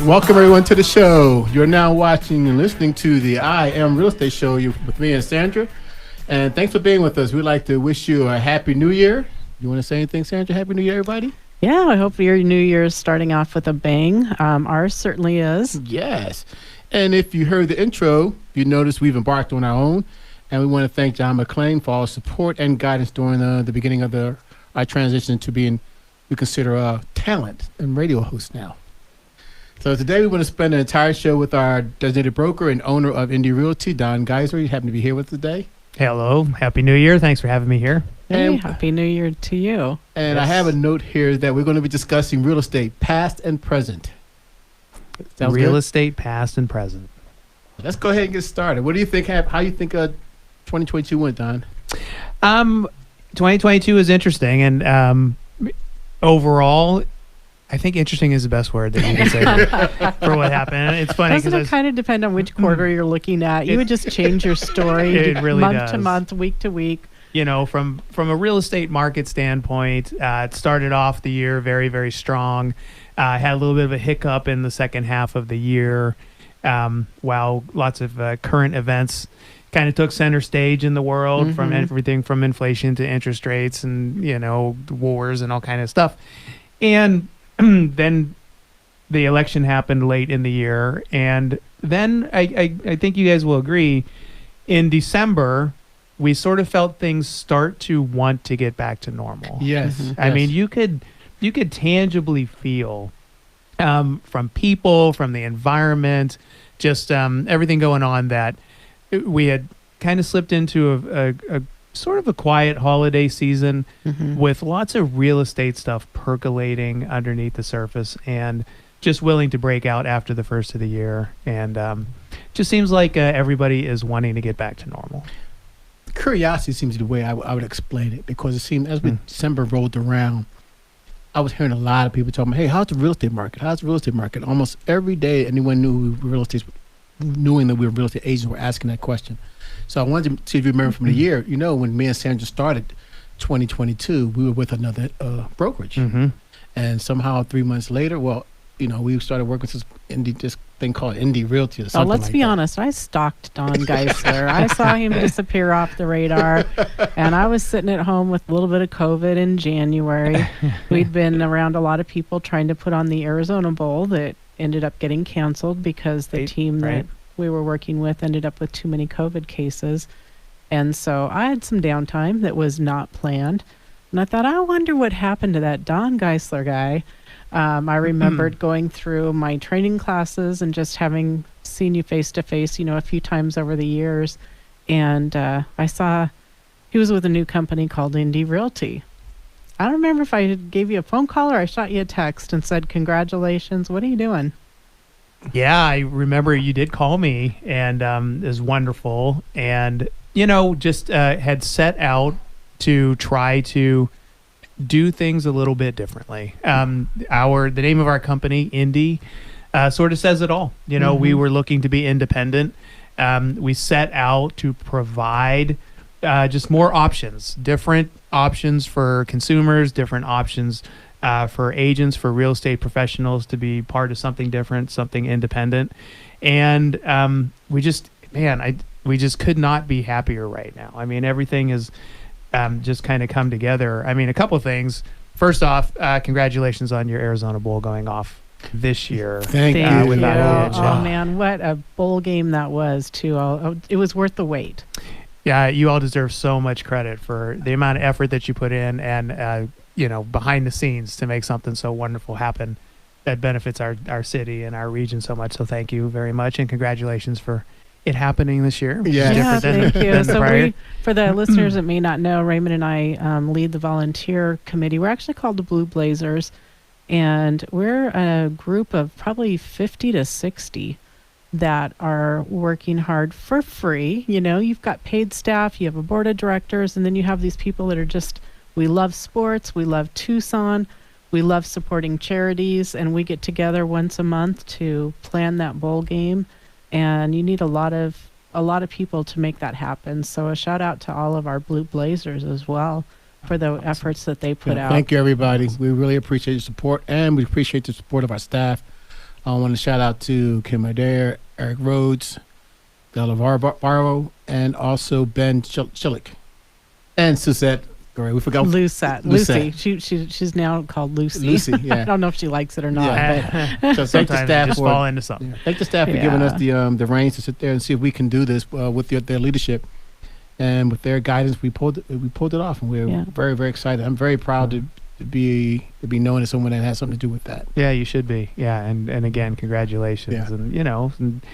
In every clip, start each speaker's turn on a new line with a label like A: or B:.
A: Welcome everyone to the show. You're now watching and listening to the I Am Real Estate Show with me and Sandra. And thanks for being with us. We'd like to wish you a happy new year. You want to say anything, Sandra? Happy new year, everybody?
B: Yeah, I hope your new year is starting off with a bang. Ours certainly is.
A: Yes. And if you heard the intro, you noticed we've embarked on our own. And we want to thank John McClain for all his support and guidance during the beginning of our transition to being, we consider a talent and radio host now. So today we want to spend an entire show with our designated broker and owner of Indy Realty, Don Geiser. You happen to be here with us today.
C: Hello. Happy New Year. Thanks for having me here.
B: Hey, Happy New Year to you.
A: And yes. I have a note here that we're going to be discussing real estate, past and present. Sounds
C: real
A: good?
C: estate, past and present.
A: Let's go ahead and get started. What do you think? How you think 2022 went, Don?
C: 2022 is interesting, and overall, I think interesting is the best word that you can say for what happened. It's funny
B: because it kind of depend on which quarter you're looking at. You would just change your story
C: it really
B: month to month, week to week.
C: You know, from a real estate market standpoint, it started off the year very, very strong. Had a little bit of a hiccup in the second half of the year, while lots of current events kind of took center stage in the world, from everything from inflation to interest rates and, wars and all kind of stuff. And then the election happened late in the year. And then I think you guys will agree, in December, we sort of felt things start to want to get back to normal.
A: Yes.
C: I mean, you could tangibly feel from people, from the environment, just everything going on, that we had kind of slipped into a sort of a quiet holiday season with lots of real estate stuff percolating underneath the surface and just willing to break out after the first of the year. And just seems like everybody is wanting to get back to normal.
A: Curiosity seems to be the way I would explain it, because it seemed as December rolled around, I was hearing a lot of people talking about, hey, how's the real estate market? How's the real estate market? Almost every day, anyone knew knowing that we were real estate agents were asking that question. So I wanted to see if you remember from the year, when me and Sandra started 2022, we were with another brokerage. And somehow 3 months later, we started working with this thing called Indy Realty or something.
B: Let's be honest. I stalked Don Geisler. I saw him disappear off the radar, and I was sitting at home with a little bit of COVID in January. We'd been around a lot of people trying to put on the Arizona Bowl that ended up getting canceled because the team that we were working with ended up with too many COVID cases. And so I had some downtime that was not planned. And I thought, I wonder what happened to that Don Geisler guy. I remembered going through my training classes and just having seen you face to face, a few times over the years. And I saw he was with a new company called Indy Realty. I don't remember if I gave you a phone call or I shot you a text and said, congratulations. What are you doing?
C: Yeah, I remember you did call me, and it was wonderful. And, just had set out to try to do things a little bit differently. The name of our company, Indy, sort of says it all. We were looking to be independent. We set out to provide just more options, different options for consumers, different options for agents, for real estate professionals to be part of something different, something independent. And we just could not be happier right now. I mean, everything is just kind of come together. I mean, a couple of things. First off, congratulations on your Arizona Bowl going off this year.
A: Thank you.
B: Oh, man, what a bowl game that was, too. It was worth the wait.
C: Yeah, you all deserve so much credit for the amount of effort that you put in and, behind the scenes to make something so wonderful happen that benefits our city and our region so much. So thank you very much, and congratulations for it happening this year.
B: Yeah, thank you. So for the listeners that may not know, Raymond and I lead the volunteer committee. We're actually called the Blue Blazers, and we're a group of probably 50 to 60 that are working hard for free. You've got paid staff, you have a board of directors, and then you have these people that are just, we love sports, we love Tucson, we love supporting charities, and we get together once a month to plan that bowl game. And you need a lot of people to make that happen. So a shout out to all of our Blue Blazers as well for the efforts that they put out.
A: Thank you, everybody. We really appreciate your support, and we appreciate the support of our staff. I want to shout out to Kim Adair, Eric Rhodes, Della Barrow, and also Ben Schillick. And Suzette. Great, we forgot
B: Lucette. Lucy. She's now called Lucy.
A: Lucy, yeah.
B: I don't know if she likes it or not.
A: Yeah.
B: But
A: So thank the
C: Sometimes
A: staff
C: you just
A: for
C: fall into something.
A: thank the staff for giving us the reins to sit there and see if we can do this with their leadership, and with their guidance, we pulled it off, and we're very, very excited. I'm very proud to be known as someone that has something to do with that.
C: Yeah, you should be. Yeah, and again, congratulations.
A: Yeah.
C: And and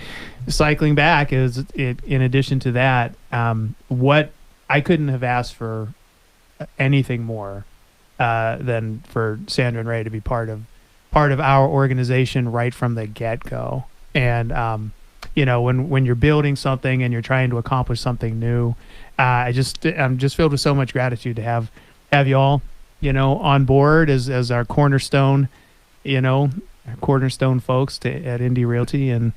C: cycling back is it. In addition to that, what I couldn't have asked for anything more than for Sandra and Ray to be part of our organization right from the get-go. And when you're building something and you're trying to accomplish something new, I'm just filled with so much gratitude to have you all on board as our cornerstone folks at Indie Realty, and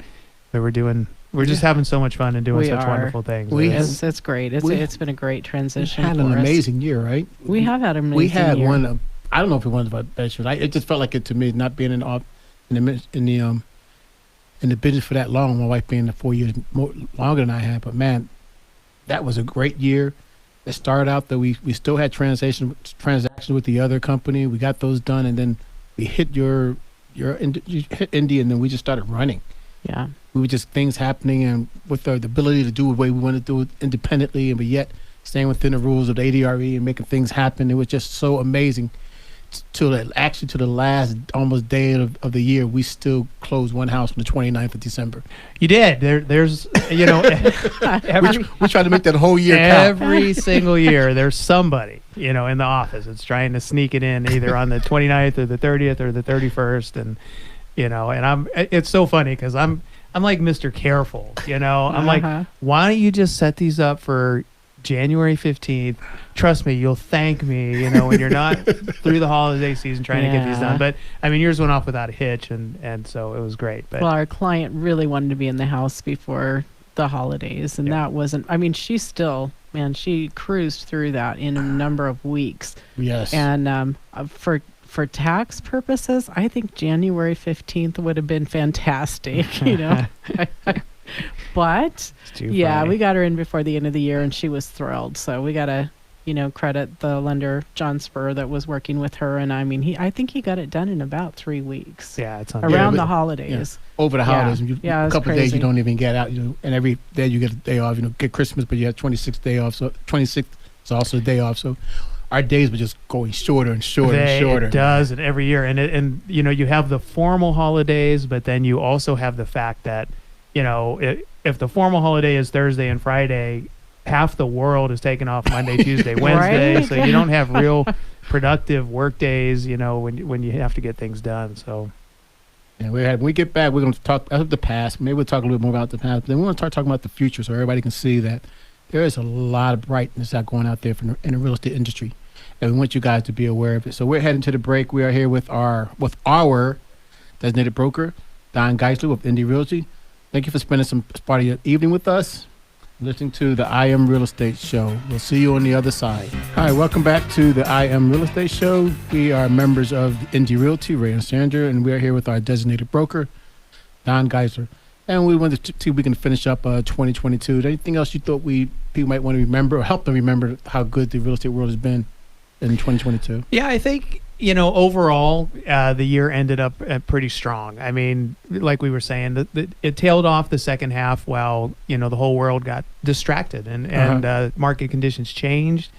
C: we're just having so much fun and doing such wonderful things.
B: It's great. It's been a great transition.
A: We had an amazing year, right?
B: We have had an amazing
A: We had
B: year.
A: one. I don't know if it was about best years. It just felt like it to me, not being in the business for that long. My wife being 4 years longer than I had, but man, that was a great year. It started out that we still had transactions with the other company. We got those done, and then we hit you hit Indy, and then we just started running.
B: Yeah.
A: We were just things happening, and with the ability to do it the way we want to do it independently, but yet staying within the rules of the ADRE and making things happen. It was just so amazing. To the last almost day of the year, we still closed one house on the 29th of December.
C: You did. There's we
A: tried to make that whole year count.
C: Every single year, there's somebody in the office that's trying to sneak it in either on the 29th or the 30th or the 31st, and it's so funny because I'm like Mr. Careful, I'm like, why don't you just set these up for January 15th? Trust me, you'll thank me, when you're not through the holiday season trying to get these done. But I mean, yours went off without a hitch, and so it was great. But
B: our client really wanted to be in the house before the holidays, and that wasn't. I mean, she cruised through that in a number of weeks.
A: Yes.
B: And for tax purposes, I think January 15th would have been fantastic. But
C: funny.
B: we got her in before the end of the year, and she was thrilled. So we got to, credit the lender, John Spur, that was working with her. And I mean, I think he got it done in about 3 weeks.
C: Yeah, it's
B: around the holidays.
A: Yeah. Over the holidays, a couple of days you don't even get out. And every day you get a day off. Get Christmas, but you have 26th day off. So 26th is also a day off. So our days were just going shorter and shorter and shorter.
C: It does, and every year, and you have the formal holidays, but then you also have the fact that if the formal holiday is Thursday and Friday, half the world is taking off Monday, Tuesday, Wednesday,
B: right?
C: So you don't have real productive work days, when you have to get things done. So,
A: yeah, when we get back, we're going to talk about the past. Maybe we'll talk a little more about the past. But then we want to start talking about the future, so everybody can see that there is a lot of brightness out going out there in the real estate industry, and we want you guys to be aware of it. So we're heading to the break. We are here with our designated broker, Don Geisler with Indie Realty. Thank you for spending some part of your evening with us, listening to the I Am Real Estate Show. We'll see you on the other side. All right, welcome back to the I Am Real Estate Show. We are members of Indie Realty, Ray and Sandra, and we are here with our designated broker, Don Geisler. And we wanted to see if we can finish up 2022. Anything else you thought people might want to remember or help them remember how good the real estate world has been in 2022?
C: Yeah, I think overall, the year ended up pretty strong. I mean, like we were saying, it tailed off the second half while, the whole world got distracted and market conditions changed.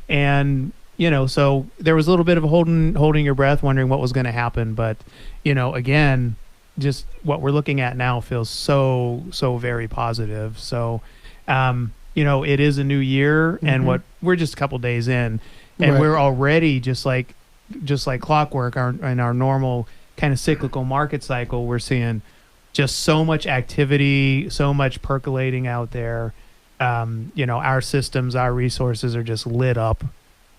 C: And, so there was a little bit of a holding your breath, wondering what was going to happen. But, again, just what we're looking at now feels so very positive. So, it is a new year, and we're just a couple days in, and we're already just like clockwork, in our normal kind of cyclical market cycle, we're seeing just so much activity, so much percolating out there. Our systems, our resources are just lit up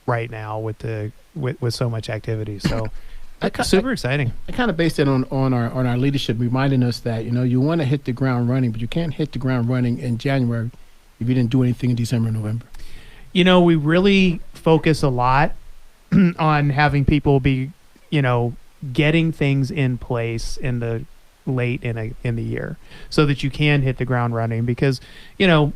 C: right now with so much activity. So super exciting.
A: I kind of based it on our leadership, reminding us that you want to hit the ground running, but you can't hit the ground running in January if you didn't do anything in December and November.
C: We really focus a lot on having people be, getting things in place in the late in the year, so that you can hit the ground running. Because no,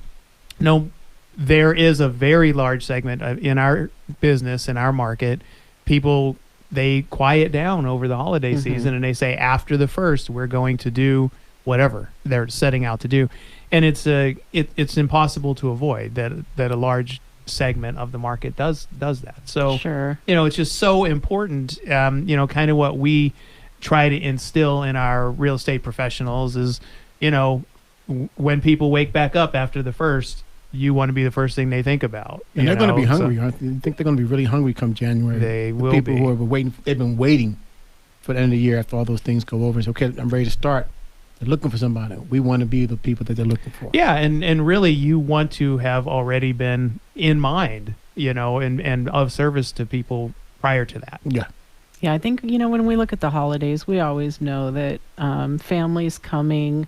C: there is a very large segment in our business, in our market, people, they quiet down over the holiday season, and they say after the 1st we're going to do whatever they're setting out to do, and it's impossible to avoid that a large segment of the market does that. So
B: sure,
C: it's just so important. Kind of what we try to instill in our real estate professionals is, when people wake back up after the 1st, you want to be the first thing they think about.
A: And they're going to be hungry. I think they're going to be really hungry come January.
C: They will
A: people
C: be.
A: Who are waiting, they've been waiting for the end of the year after all those things go over. It's okay, I'm ready to start. They're looking for somebody. We want to be the people that they're looking for.
C: Yeah, and really you want to have already been in mind, and of service to people prior to that.
A: Yeah.
B: Yeah, I think, when we look at the holidays, we always know that families coming,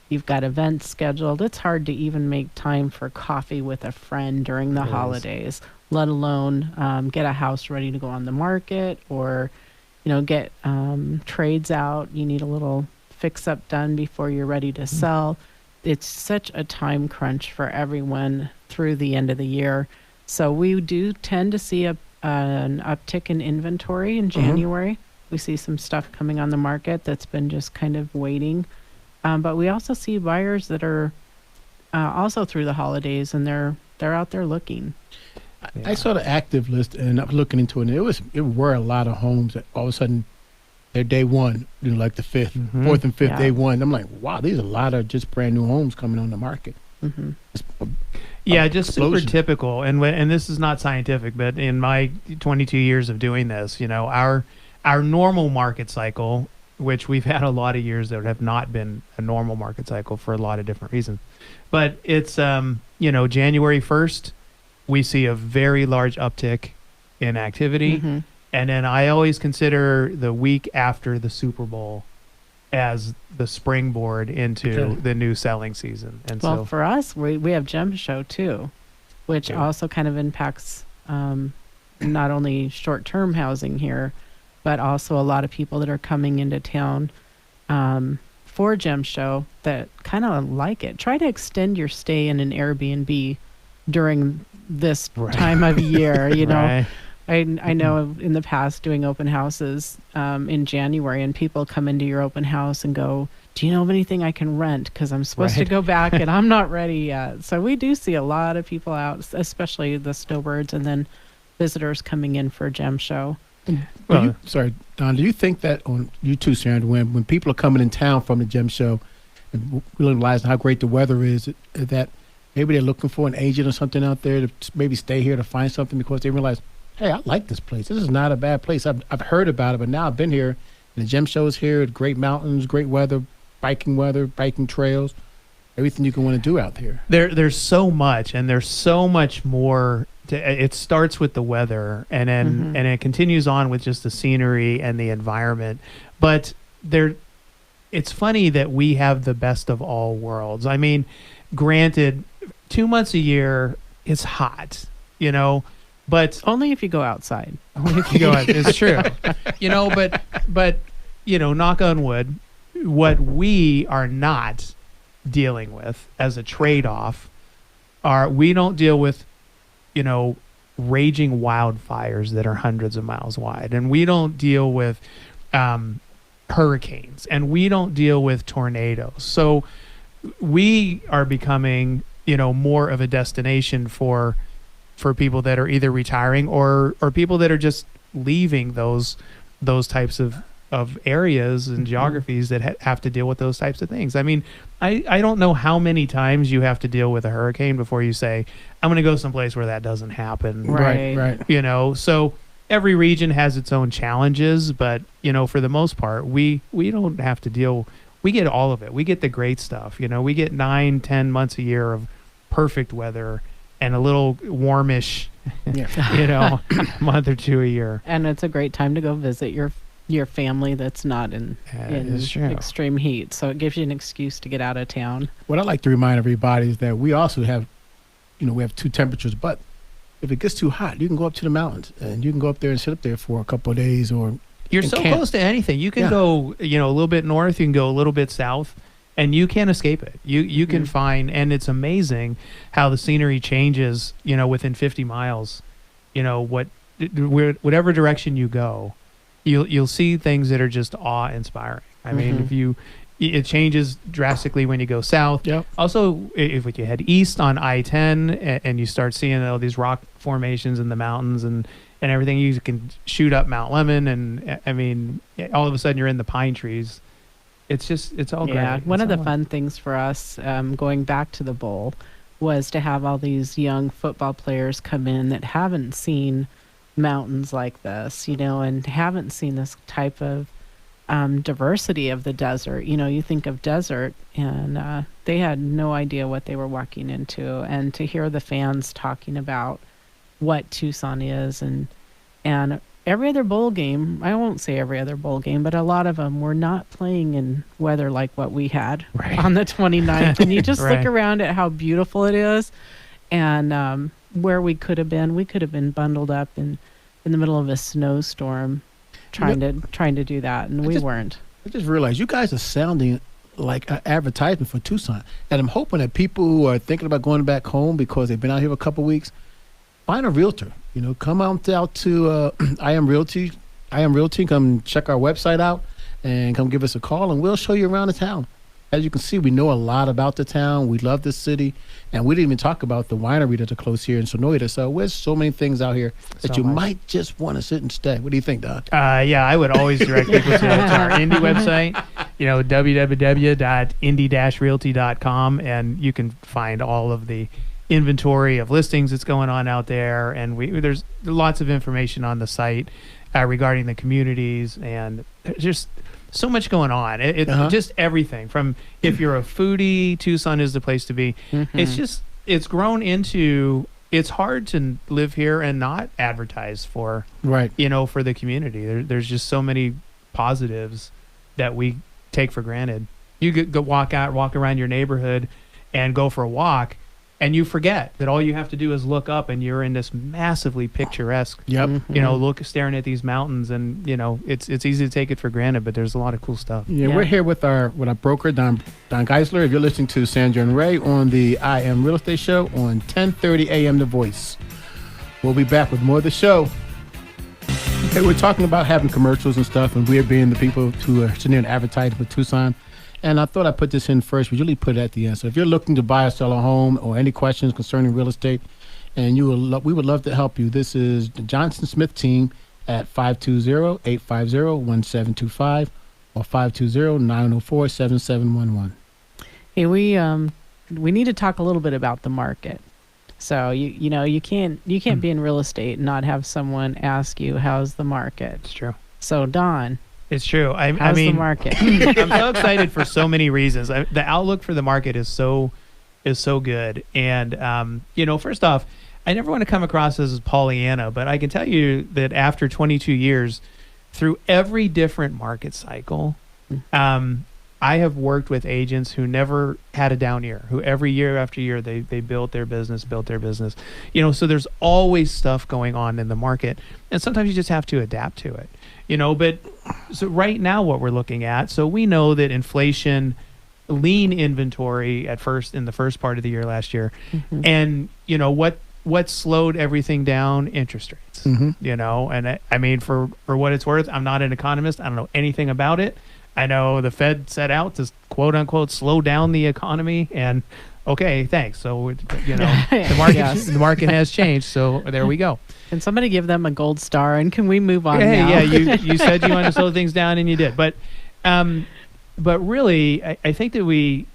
B: you've got events scheduled. It's hard to even make time for coffee with a friend during the holidays, let alone get a house ready to go on the market, or, get trades out. You need a little fix-up done before you're ready to sell. It's such a time crunch for everyone through the end of the year. So we do tend to see an uptick in inventory in January. We see some stuff coming on the market that's been just kind of waiting. But we also see buyers that are also through the holidays, and they're out there looking.
A: I saw the active list, and I was looking into it, and it were a lot of homes that all of a sudden they're day one, like the 5th, 4th and 5th, day one. I'm like, wow, these are a lot of just brand new homes coming on the market.
C: Just super typical. And this is not scientific, but in my 22 years of doing this, our normal market cycle, which we've had a lot of years that have not been a normal market cycle for a lot of different reasons, but it's January 1st, we see a very large uptick in activity. And then I always consider the week after the Super Bowl as the springboard into the new selling season. And
B: well, for us, we have Gem Show too, which also kind of impacts not only short-term housing here, but also a lot of people that are coming into town for Gem Show that kind of like it. Try to extend your stay in an Airbnb during this time of year,
C: Right.
B: I know in the past doing open houses in January, and people come into your open house and go, do you know of anything I can rent? Because I'm supposed to go back and I'm not ready yet. So we do see a lot of people out, especially the snowbirds, and then visitors coming in for a Gem Show.
A: Sorry, Don, do you think that, on you too, Sharon, when people are coming in town from the Gem Show and realizing how great the weather is, that maybe they're looking for an agent or something out there to maybe stay here to find something because they realize, hey, I like this place. This is not a bad place. I've heard about it, but now I've been here, and the Gem Show is here. Great mountains, great weather, biking trails, everything you can want to do out here.
C: There's so much, and there's so much more. It starts with the weather, and then and it continues on with just the scenery and the environment. But it's funny that we have the best of all worlds. I mean, granted, 2 months a year it's hot, but
B: only if you go outside.
C: Only if you go outside. It's true. But knock on wood, what we are not dealing with as a trade-off we don't deal with, raging wildfires that are hundreds of miles wide, and we don't deal with hurricanes, and we don't deal with tornadoes. So we are becoming, more of a destination for people that are either retiring or people that are just leaving those types of areas and geographies that have to deal with those types of things. I mean, I don't know how many times you have to deal with a hurricane before you say, I'm going to go someplace where that doesn't happen.
B: Right.
C: So every region has its own challenges, but, for the most part, we don't have to deal. We get all of it. We get the great stuff. We get 9-10 months a year of perfect weather and a little warmish, month or two a year.
B: And it's a great time to go visit your family that's not in extreme heat. So it gives you an excuse to get out of town.
A: What I like to remind everybody is that we also have, we have 2 temperatures, but if it gets too hot, you can go up to the mountains and you can go up there and sit up there for a couple of days or
C: You're
A: and
C: so
A: camp.
C: close to anything. You can
A: Yeah.
C: go, a little bit north. You can go a little bit south, and you can't escape it. You can find, and it's amazing how the scenery changes. Within 50 miles, whatever direction you go, you'll see things that are just awe-inspiring. I mean, it changes drastically when you go south.
A: Yep.
C: Also, if you head east on I-10 and you start seeing all these rock formations in the mountains and everything, you can shoot up Mount Lemon, and I mean, all of a sudden you're in the pine trees. It's all great.
B: Yeah, one
C: It's
B: of the
C: all-
B: fun things for us going back to the bowl was to have all these young football players come in that haven't seen mountains like this, and haven't seen this type of diversity of the desert. You think of desert, and they had no idea what they were walking into. And to hear the fans talking about what Tucson is, and every other bowl game, I won't say every other bowl game, but a lot of them were not playing in weather like what we had
C: Right.
B: on the 29th. And you just
C: Right.
B: look around at how beautiful it is, and where we could have been bundled up in the middle of a snowstorm trying to do that, and we weren't.
A: I just realized you guys are sounding like an advertisement for Tucson, and I'm hoping that people who are thinking about going back home because they've been out here for a couple of weeks, find a realtor. Come out to I Am Realty. Come check our website out and come give us a call, and we'll show you around the town. As you can see, we know a lot about the town. We love this city, and we didn't even talk about the winery that's close here in Sonoita. So there's so many things out here that
C: So
A: you
C: much.
A: might just want to sit and stay. What do you think, Don?
C: Yeah, I would always direct people to our Indy website, www.indy-realty.com, and you can find all of the inventory of listings that's going on out there. And there's lots of information on the site regarding the communities, and there's just so much going on. It's just everything from, if you're a foodie, Tucson is the place to be. It's grown into, it's hard to live here and not advertise for,
A: Right.
C: for the community. There's just so many positives that we take for granted. You could go walk around your neighborhood and go for a walk, and you forget that all you have to do is look up, and you're in this massively picturesque,
A: Yep.
C: staring at these mountains, and it's easy to take it for granted, but there's a lot of cool stuff.
A: Yeah,
B: Yeah.
A: we're here with our broker, Don Geisler. If you're listening to Sandra and Ray on the I Am Real Estate Show on 10:30 a.m. The Voice. We'll be back with more of the show. Okay, we're talking about having commercials and stuff, and we're being the people who are sitting there and advertising with Tucson. And I thought I'd put this in first. We usually put it at the end. So if you're looking to buy or sell a home, or any questions concerning real estate, and we would love to help you. This is the Johnson Smith team at 520-850-1725 or 520-904-7711.
B: Hey, we need to talk a little bit about the market. So you can't be in real estate and not have someone ask you, how's the market?
C: It's true.
B: So Don,
C: It's true. I
B: how's
C: mean,
B: the market?
C: I'm so excited for so many reasons. The outlook for the market is so good. And first off, I never want to come across as Pollyanna, but I can tell you that after 22 years, through every different market cycle, I have worked with agents who never had a down year, who every year after year they built their business. So there's always stuff going on in the market, and sometimes you just have to adapt to it. But so right now what we're looking at, so we know that inflation, lean inventory in the first part of the year last year, and what slowed everything down? Interest rates. And I mean, for what it's worth, I'm not an economist. I don't know anything about it. I know the Fed set out to quote unquote slow down the economy, and okay, thanks. So the market
B: Yes.
C: the market has changed. So there we go.
B: Can somebody give them a gold star, and can we move on
C: Hey,
B: now?
C: yeah, you said you wanted to slow things down, and you did. But really, I think that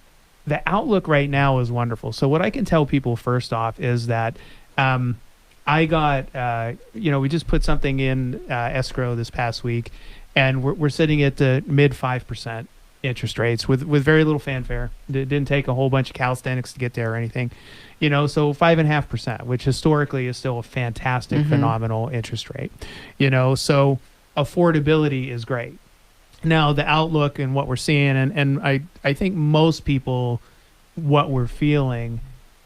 C: the outlook right now is wonderful. So what I can tell people first off is that I got we just put something in escrow this past week, and we're sitting at the mid 5% interest rates with very little fanfare. It didn't take a whole bunch of calisthenics to get there or anything. So 5.5%, which historically is still a fantastic, phenomenal interest rate. So affordability is great. Now the outlook and what we're seeing, and I think most people, what we're feeling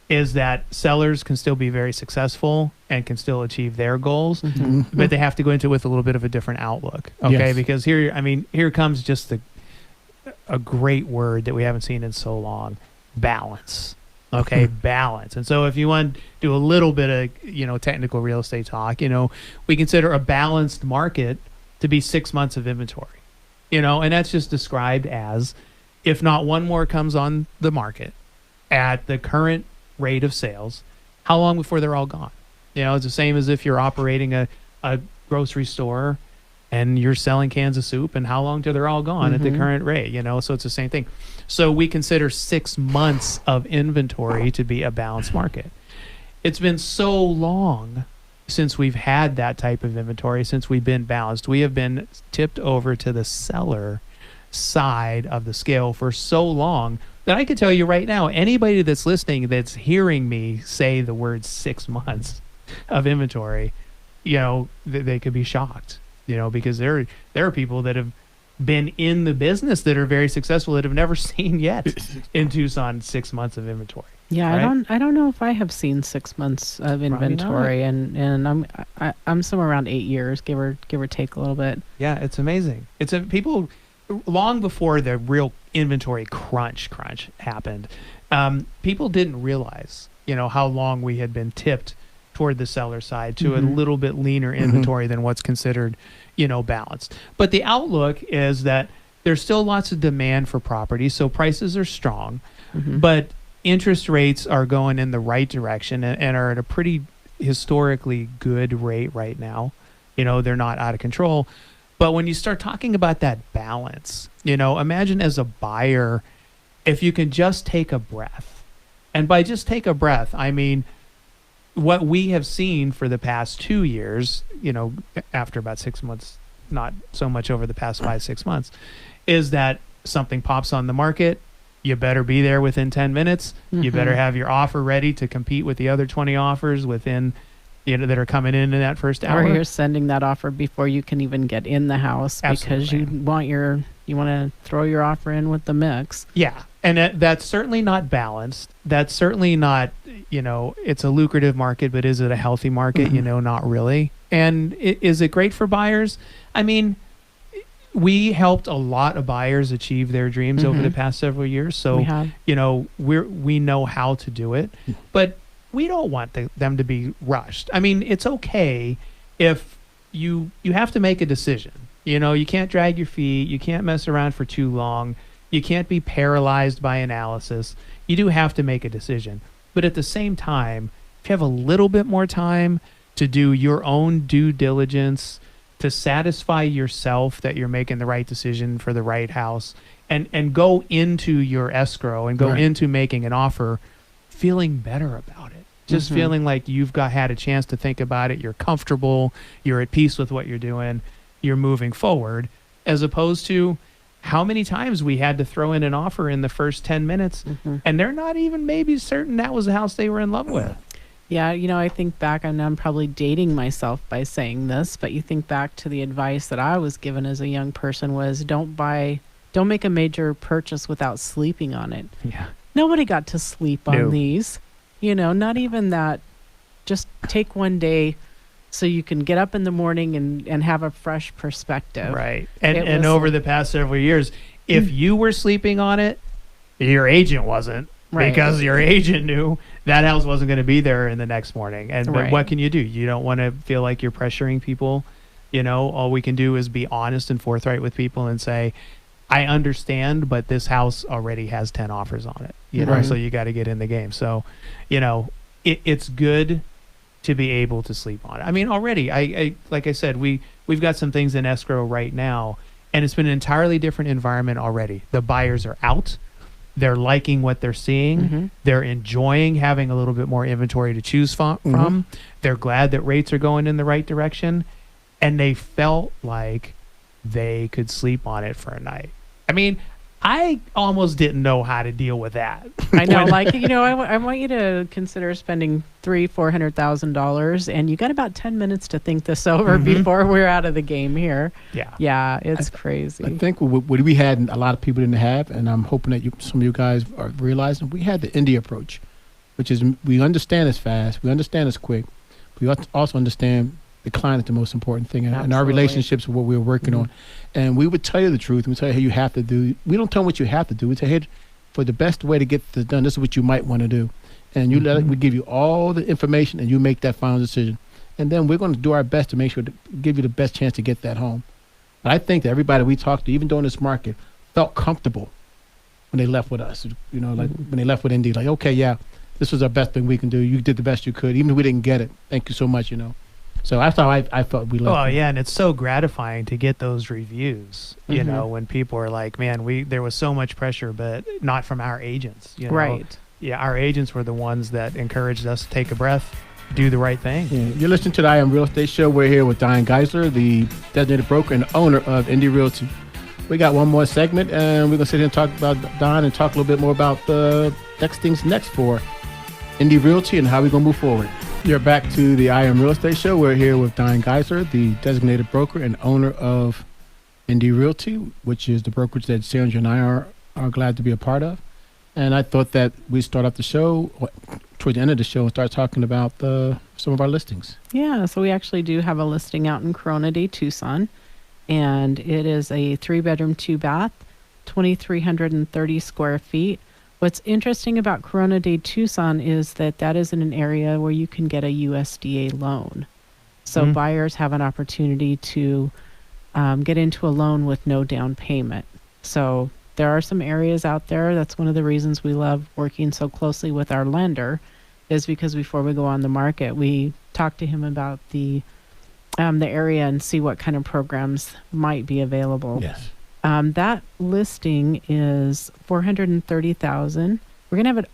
C: is that sellers can still be very successful and can still achieve their goals,
A: Mm-hmm.
C: but they have to go into it with a little bit of a different outlook. Okay.
A: Yes.
C: Because here comes just a great word that we haven't seen in so long: balance. Okay. Balance. And so if you want to do a little bit of, technical real estate talk, we consider a balanced market to be 6 months of inventory, and that's just described as, if not one more comes on the market at the current rate of sales, how long before they're all gone? It's the same as if you're operating a grocery store and you're selling cans of soup, and how long till they're all gone at the current rate, so it's the same thing. So we consider 6 months of inventory to be a balanced market. It's been so long since we've had that type of inventory, since we've been balanced. We have been tipped over to the seller side of the scale for so long that I could tell you right now, anybody that's listening that's hearing me say the word 6 months of inventory, they could be shocked, because there are people that have been in the business that are very successful that have never seen yet in Tucson 6 months of inventory.
B: Yeah,
C: right?
B: I don't know if I have seen 6 months of inventory, and I'm somewhere around 8 years, give or take a little bit.
C: Yeah, it's amazing. People long before the real inventory crunch happened, people didn't realize, how long we had been tipped toward the seller side to a little bit leaner inventory than what's considered, balanced. But the outlook is that there's still lots of demand for property, so prices are strong, but interest rates are going in the right direction and are at a pretty historically good rate right now. They're not out of control. But when you start talking about that balance, imagine as a buyer, if you can just take a breath. And by just take a breath, I mean, what we have seen for the past 2 years, after about 6 months, not so much over the past 5-6 months, is that something pops on the market. You better be there within 10 minutes. You better have your offer ready to compete with the other 20 offers within that are coming in that first hour.
B: Or you're sending that offer before you can even get in the house.
C: Absolutely.
B: Because you want to throw your offer in with the mix.
C: Yeah, and that's certainly not balanced. That's certainly not, it's a lucrative market, but is it a healthy market? Not really. And is it great for buyers? I mean, we helped a lot of buyers achieve their dreams over the past several years. So, we know how to do it. But we don't want them to be rushed. I mean, it's okay if you have to make a decision. You can't drag your feet. You can't mess around for too long. You can't be paralyzed by analysis. You do have to make a decision. But at the same time, if you have a little bit more time to do your own due diligence, to satisfy yourself that you're making the right decision for the right house, and go into your escrow and go into making an offer feeling better about it. Just feeling like you've had a chance to think about it. You're comfortable. You're at peace with what you're doing. You're moving forward, as opposed to how many times we had to throw in an offer in the first 10 minutes and they're not even maybe certain that was the house they were in love with.
B: Yeah, I think back, and I'm probably dating myself by saying this, but you think back to the advice that I was given as a young person was don't make a major purchase without sleeping on it.
C: Yeah.
B: Nobody got to sleep on these. Not even that. Just take one day so you can get up in the morning and have a fresh perspective.
C: Right. And over the past several years, if you were sleeping on it, your agent wasn't. Right. Because your agent knew that house wasn't going to be there in the next morning. But what can you do? You don't want to feel like you're pressuring people. All we can do is be honest and forthright with people and say, I understand, but this house already has 10 offers on it, so you got to get in the game. So, it's good to be able to sleep on it. I mean, already, I like I said, we've got some things in escrow right now, and it's been an entirely different environment already. The buyers are out. They're liking what they're seeing. They're enjoying having a little bit more inventory to choose from. They're glad that rates are going in the right direction, and they felt like they could sleep on it for a night. I mean, I almost didn't know how to deal with that.
B: I know, I want you to consider spending $300,000-$400,000, and you got about 10 minutes to think this over before we're out of the game here. Yeah, it's crazy.
A: I think what we had, a lot of people didn't have, and I'm hoping that some of you guys are realizing, we had the indie approach. which is we understand it's fast, we understand it's quick, we also understand the client is the most important thing, and our
B: Absolutely.
A: relationships are what we're working on. And we would tell you the truth. And we tell you, hey, you have to do. We don't tell them what you have to do. We tell you, hey, for the best way to get this done, this is what you might want to do. And you we give you all the information, and you make that final decision. And then we're going to do our best to make sure to give you the best chance to get that home. But I think that everybody we talked to, even during this market, felt comfortable when they left with us. You know, like when they left with Indy, like, okay, yeah, this was our best thing we can do. You did the best you could, even if we didn't get it. Thank you so much. You know. So that's how I felt we left.
C: Oh yeah, and it's so gratifying to get those reviews. You know, when people are like, "Man, there was so much pressure, but not from our agents." You know?
B: Right.
C: Yeah, our agents were the ones that encouraged us to take a breath, do the right thing.
A: Yeah. You're listening to the I Am Real Estate Show. We're here with Don Geisler, the designated broker and owner of Indy Realty. We got one more segment, and we're gonna sit here and talk about Don and talk a little bit more about the next things next for Indy Realty and how we're gonna move forward. You're back to the I Am Real Estate Show. We're here with Don Geisler, the designated broker and owner of Indy Realty, which is the brokerage that Sandra and I are glad to be a part of. And I thought that we start off the show, toward the end of the show, and start talking about some of our listings.
B: Yeah, so we actually do have a listing out in Corona de Tucson, and it is a 3-bedroom, 2-bath, 2,330 square feet. What's interesting about Corona de Tucson is that is in an area where you can get a USDA loan. So buyers have an opportunity to get into a loan with no down payment. So there are some areas out there. That's one of the reasons we love working so closely with our lender, is because before we go on the market, we talk to him about the area and see what kind of programs might be available.
A: Yes.
B: That listing is $430,000. We're gonna have it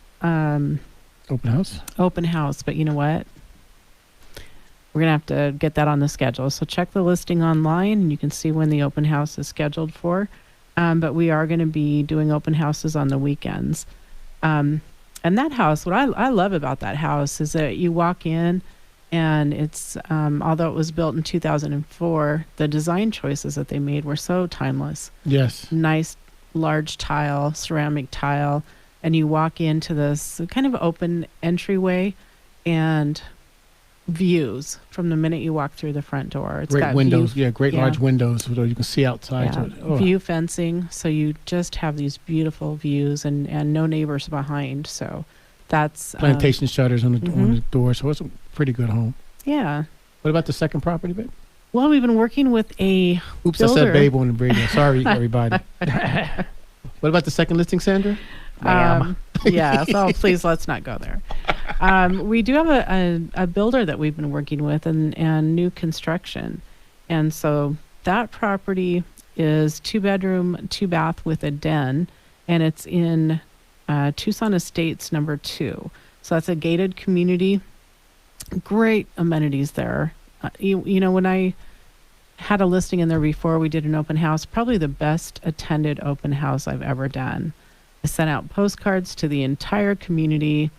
B: open house, but you know what? We're gonna have to get that on the schedule. So check the listing online, and you can see when the open house is scheduled for. But we are going to be doing open houses on the weekends. And that house, what I love about that house is that you walk in, and it's although it was built in 2004, the design choices that they made were so timeless.
A: Yes.
B: Nice large tile, ceramic tile, and you walk into this kind of open entryway and views from the minute you walk through the front door. It's
A: great
B: got
A: windows. Large windows so you can see outside.
B: Yeah.
A: So
B: View fencing, so you just have these beautiful views and no neighbors behind. So that's
A: plantation shutters on the door, so it's a pretty good home.
B: Yeah.
A: What about the second property, babe?
B: Well, we've been working with a builder.
A: I said babe on the radio. Sorry, everybody. What about the second listing, Sandra?
B: Yeah, so please let's not go there. We do have a builder that we've been working with and new construction. And so that property is 2-bedroom, 2-bath with a den, and it's in Tucson Estates number 2. So that's a gated community. Great amenities there. You know, when I had a listing in there before, we did an open house, probably the best attended open house I've ever done. I sent out postcards to the entire community,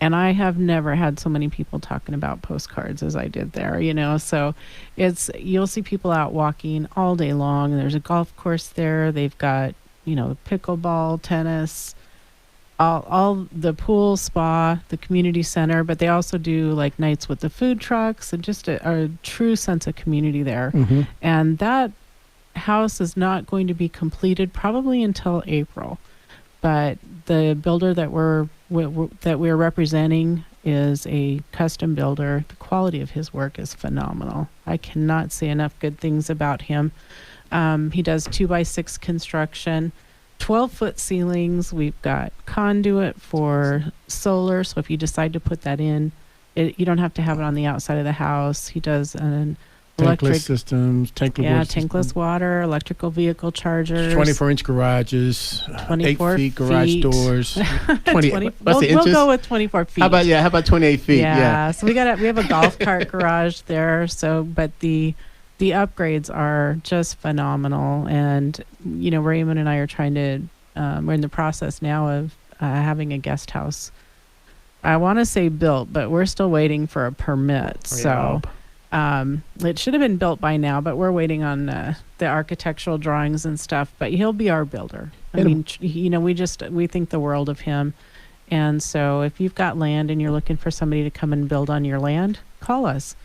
B: and I have never had so many people talking about postcards as I did there, you know. So you'll see people out walking all day long, and there's a golf course there. They've got, you know, pickleball, tennis, all the pool, spa, the community center, but they also do like nights with the food trucks and just a true sense of community there. And that house is not going to be completed probably until April. But the builder that we're representing is a custom builder. The quality of his work is phenomenal. I cannot say enough good things about him. He does 2x6 construction, 12-foot ceilings. We've got conduit for solar, so if you decide to put that in, you don't have to have it on the outside of the house. He does an electric
A: systems,
B: tankless water, electrical vehicle chargers,
A: 24-inch garages,
B: 24
A: 8 feet garage doors, 20.
B: We'll go with 24 feet.
A: How about 28 feet?
B: Yeah. So we have a golf cart garage there. So, but the upgrades are just phenomenal, and you know, Raymond and I are trying to. We're in the process now of having a guest house. I want to say built, but we're still waiting for a permit. So. It should have been built by now, but we're waiting on the architectural drawings and stuff. But he'll be our builder. I mean, you know, we think the world of him, And so if you've got land and you're looking for somebody to come and build on your land, call us.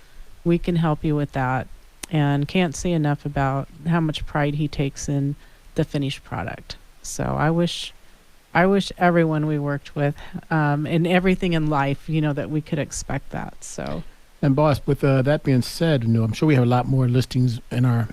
B: We can help you with that. And can't say enough about how much pride he takes in the finished product. So I wish everyone we worked with, in everything in life, that we could expect that. So.
A: And boss, with that being said, I'm sure we have a lot more listings in our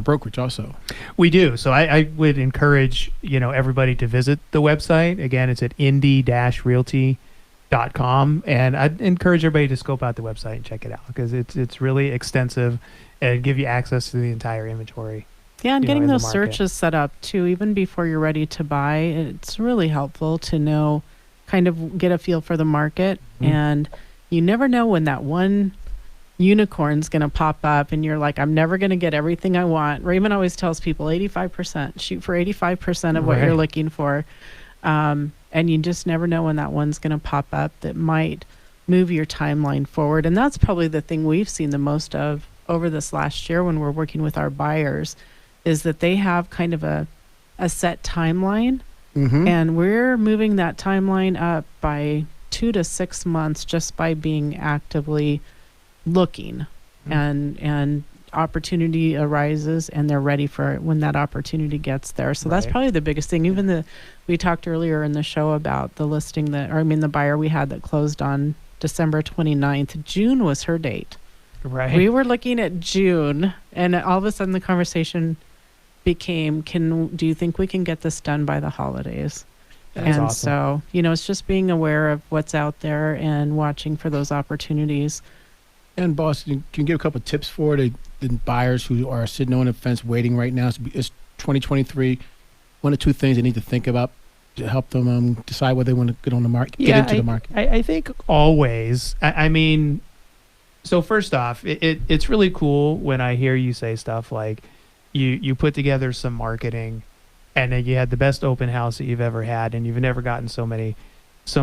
A: brokerage also.
C: We do. So I would encourage, everybody to visit the website. Again, it's at indie-realty.com. And I'd encourage everybody to scope out the website and check it out because it's really extensive and give you access to the entire inventory.
B: Yeah, and getting those
C: market.
B: searches set up too, even before you're ready to buy, it's really helpful to know, kind of get a feel for the market. And you never know when that one unicorn's going to pop up and you're like, I'm never going to get everything I want. Raymond always tells people 85%, shoot for 85% of what you're looking for. And you just never know when that one's going to pop up that might move your timeline forward. And that's probably the thing we've seen the most of over this last year when we're working with our buyers, is that they have kind of a set timeline. And we're moving that timeline up by 2 to 6 months just by being actively looking. And opportunity arises and they're ready for it when that opportunity gets there. So that's probably the biggest thing. Even we talked earlier in the show about the listing the buyer we had that closed on December 29th. June was her date.
C: Right.
B: We were looking at June, and all of a sudden the conversation became, do you think we can get this done by the holidays?
C: That's awesome.
B: So, it's just being aware of what's out there and watching for those opportunities.
A: And boss, can you give a couple of tips for the buyers who are sitting on the fence waiting right now? It's 2023. One or two things they need to think about to help them decide whether they want to get on the market, get into the market.
C: I think always. I mean, so first off, it's really cool when I hear you say stuff like you put together some marketing and then you had the best open house that you've ever had and you've never gotten so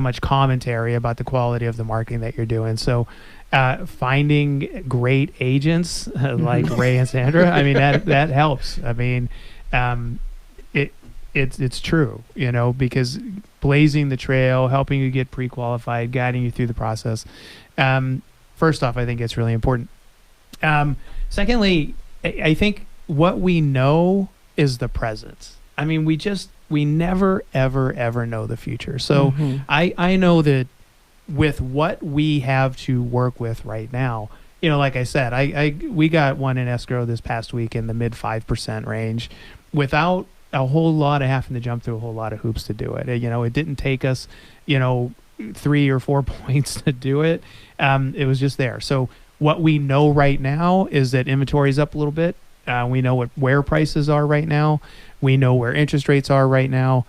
C: much commentary about the quality of the marketing that you're doing. So finding great agents like Ray and Sandra, I mean, that helps. I mean, it's true, because blazing the trail, helping you get pre-qualified, guiding you through the process. First off, I think it's really important. Secondly, I think what we know is the present. I mean, we never, ever, ever know the future. So I know that with what we have to work with right now, like I said, we got one in escrow this past week in the mid 5% range without a whole lot of having to jump through a whole lot of hoops to do it. It didn't take us, 3 or 4 points to do it. It was just there. So what we know right now is that inventory is up a little bit. We know where prices are right now. We know where interest rates are right now.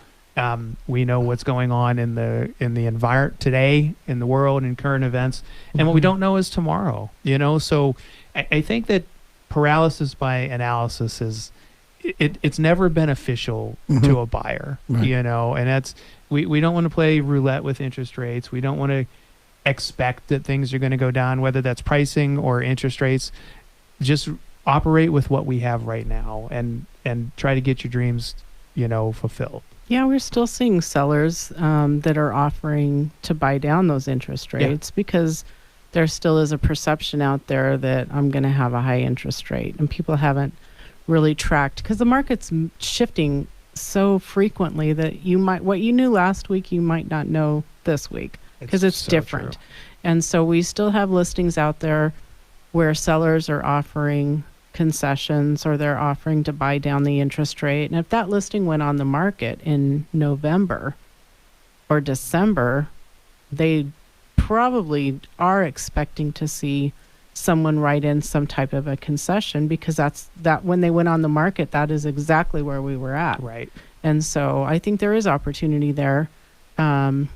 C: We know what's going on in the environment today, in the world, in current events. And what we don't know is tomorrow, So I think that paralysis by analysis is, it's never beneficial to a buyer, and that's, we don't want to play roulette with interest rates. We don't want to expect that things are going to go down, whether that's pricing or interest rates. Just operate with what we have right now and try to get your dreams, fulfilled.
B: Yeah, we're still seeing sellers that are offering to buy down those interest rates because there still is a perception out there that I'm going to have a high interest rate, and people haven't really tracked because the market's shifting so frequently that what you knew last week you might not know this week because it's so different. True. And so we still have listings out there where sellers are offering concessions or they're offering to buy down the interest rate. And if that listing went on the market in November or December, they probably are expecting to see someone write in some type of a concession because that when they went on the market, that is exactly where we were at.
C: Right.
B: And so I think there is opportunity there. And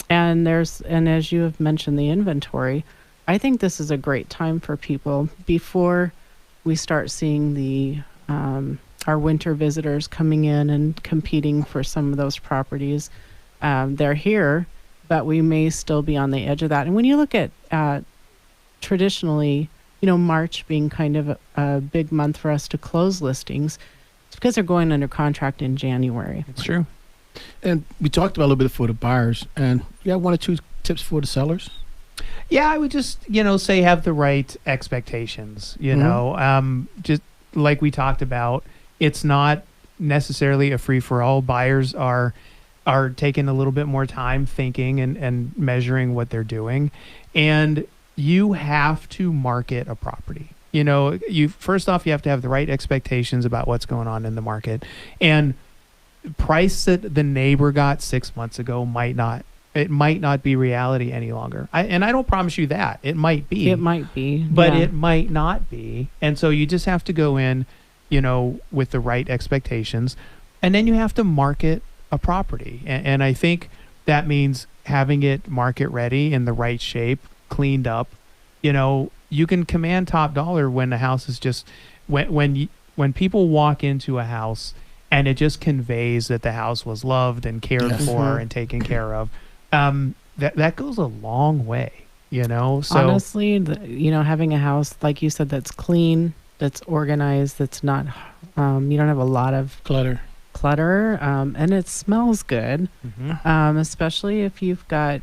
B: as you have mentioned, the inventory, I think this is a great time for people before we start seeing our winter visitors coming in and competing for some of those properties. They're here, but we may still be on the edge of that. And when you look at traditionally, March being kind of a big month for us to close listings, it's because they're going under contract in January.
C: It's true.
A: And we talked about a little bit for the buyers, and you have 1 or 2 tips for the sellers.
C: Yeah, I would just, say have the right expectations, just like we talked about. It's not necessarily a free for all. Buyers are taking a little bit more time thinking and measuring what they're doing. And you have to market a property. First off, you have to have the right expectations about what's going on in the market. And price that the neighbor got 6 months ago might not be reality any longer. I don't promise you that. It might be.
B: It might be.
C: But it might not be. And so you just have to go in, with the right expectations. And then you have to market a property. And I think that means having it market ready in the right shape, cleaned up. You can command top dollar when the house is just when people walk into a house and it just conveys that the house was loved and cared for and taken care of. That goes a long way, So
B: honestly, having a house, like you said, that's clean, that's organized, that's not, you don't have a lot of
A: Clutter.
B: And it smells good, especially if you've got,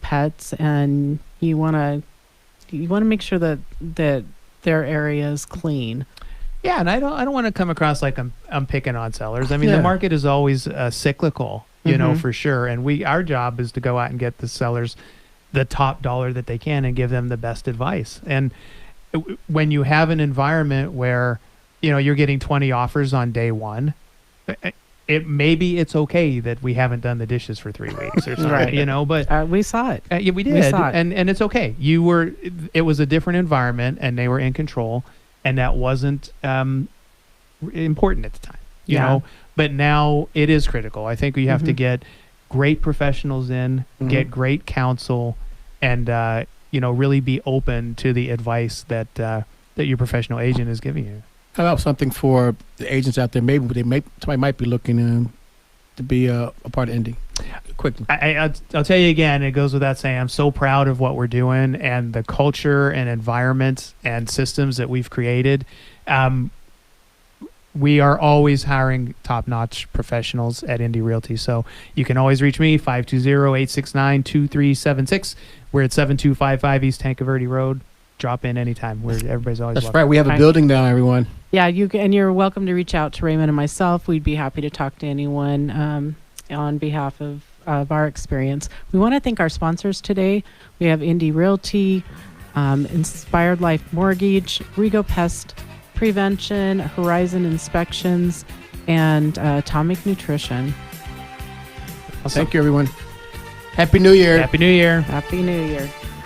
B: pets and you want to make sure that their area is clean.
C: Yeah, and I don't want to come across like I'm picking on sellers. I mean, the market is always cyclical. For sure. And our job is to go out and get the sellers the top dollar that they can and give them the best advice. And when you have an environment where, you're getting 20 offers on day one, maybe it's okay that we haven't done the dishes for 3 weeks or something,
B: right.
C: But
B: we saw it.
C: Yeah, we did.
B: We saw it.
C: And it's okay. It was a different environment and they were in control, and that wasn't important at the time, you know. But now it is critical. I think we have to get great professionals in, get great counsel, and really be open to the advice that your professional agent is giving you.
A: How about something for the agents out there? Maybe somebody might be looking to be a part of Indy. Quickly,
C: I'll tell you again. It goes without saying. I'm so proud of what we're doing and the culture and environment and systems that we've created. We are always hiring top-notch professionals at Indy Realty. So you can always reach me, 520-869-2376. We're at 7255 East Tanque Verde Road. Drop in anytime. Everybody's always
A: That's
C: welcome.
A: right. We have a building now, everyone.
B: Yeah, and you're welcome to reach out to Raymond and myself. We'd be happy to talk to anyone on behalf of our experience. We want to thank our sponsors today. We have Indy Realty, Inspired Life Mortgage, Rego Pest Prevention, Horizon Inspections, and Atomic Nutrition.
A: Thank you, everyone. Happy New Year.
C: Happy New Year.
B: Happy New Year.